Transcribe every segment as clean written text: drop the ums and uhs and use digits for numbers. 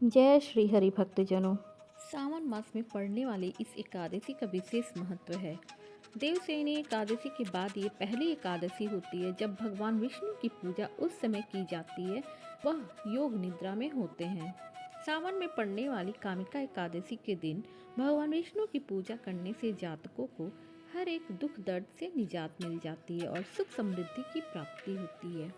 जय श्री हरि भक्तजनों। सावन मास में पड़ने वाली इस एकादशी का विशेष महत्व है। देवशयनी एकादशी के बाद ये पहली एकादशी होती है जब भगवान विष्णु की पूजा उस समय की जाती है वह योग निद्रा में होते हैं। सावन में पड़ने वाली कामिका एकादशी के दिन भगवान विष्णु की पूजा करने से जातकों को हर एक दुख दर्द से निजात मिल जाती है और सुख समृद्धि की प्राप्ति होती है।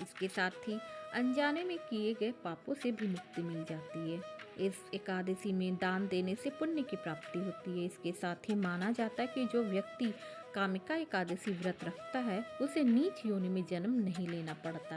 इसके साथ ही अनजाने में किए गए पापों से भी मुक्ति मिल जाती है। इस एकादशी में दान देने से पुण्य की प्राप्ति होती है। इसके साथ ही माना जाता है कि जो व्यक्ति कामिका एकादशी व्रत रखता है उसे नीच योनि में जन्म नहीं लेना पड़ता।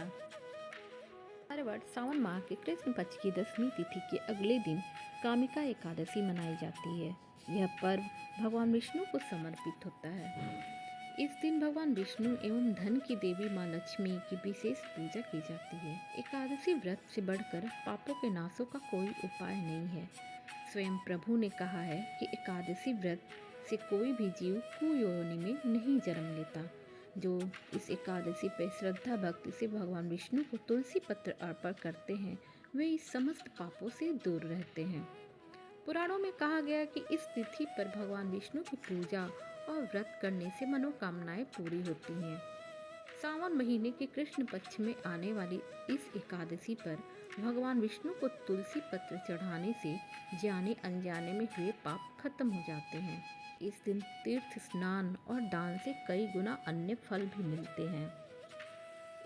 हर वर्ष सावन माह के कृष्ण पक्ष की 10वीं तिथि के अगले दिन कामिका एकादशी मनाई जाती है। यह पर्व भगवान विष्णु को समर्पित होता है। इस दिन भगवान विष्णु एवं धन की देवी माँ लक्ष्मी की विशेष पूजा की जाती है। एकादशी व्रत से बढ़कर पापों के नाशों का कोई उपाय नहीं है। स्वयं प्रभु ने कहा है कि एकादशी व्रत से कोई भी जीव कुयोनि में नहीं जन्म लेता। जो इस एकादशी पर श्रद्धा भक्ति से भगवान विष्णु को तुलसी पत्र अर्पण करते हैं वे इस समस्त पापों से दूर रहते हैं। पुराणों में कहा गया कि इस तिथि पर भगवान विष्णु की पूजा और व्रत करने से मनोकामनाएं पूरी होती हैं। सावन महीने के कृष्ण पक्ष में आने वाली इस एकादशी पर भगवान विष्णु को तुलसी पत्र चढ़ाने से जाने अनजाने में हुए पाप खत्म हो जाते हैं। इस दिन तीर्थ स्नान और दान से कई गुना अन्य फल भी मिलते हैं।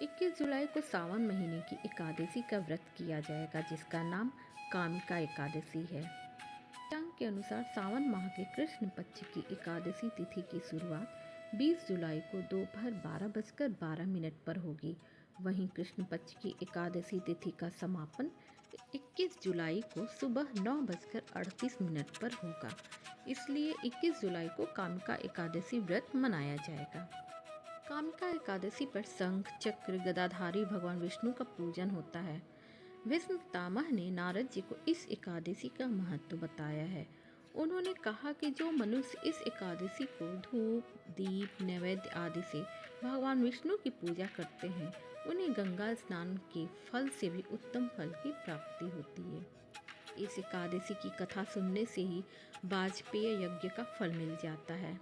21 जुलाई को सावन महीने की एकादशी का व्रत किया जाएगा जिसका नाम कामिका एकादशी है। पंचांग के अनुसार सावन माह के कृष्ण पक्ष की एकादशी तिथि की शुरुआत 20 जुलाई को दोपहर 12:12 पर होगी। वहीं कृष्ण पक्ष की एकादशी तिथि का समापन 21 जुलाई को सुबह 9:38 पर होगा। इसलिए 21 जुलाई को कामिका एकादशी व्रत मनाया जाएगा। कामिका एकादशी पर शंख चक्र गदाधारी भगवान विष्णु का पूजन होता है। भीष्म पितामह ने नारद जी को इस एकादशी का महत्व बताया है। उन्होंने कहा कि जो मनुष्य इस एकादशी को धूप दीप नैवेद्य आदि से भगवान विष्णु की पूजा करते हैं उन्हें गंगा स्नान के फल से भी उत्तम फल की प्राप्ति होती है। इस एकादशी की कथा सुनने से ही वाजपेय यज्ञ का फल मिल जाता है।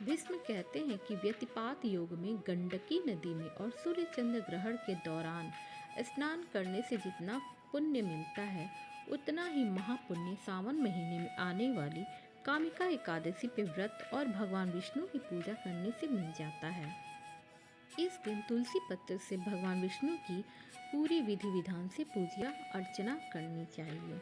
भीष्म कहते हैं कि व्यतिपात योग में गंडकी नदी में और सूर्य चंद्र ग्रहण के दौरान स्नान करने से जितना पुण्य मिलता है उतना ही महापुण्य सावन महीने में आने वाली कामिका एकादशी पे व्रत और भगवान विष्णु की पूजा करने से मिल जाता है। इस दिन तुलसी पत्र से भगवान विष्णु की पूरी विधि विधान से पूजा अर्चना करनी चाहिए।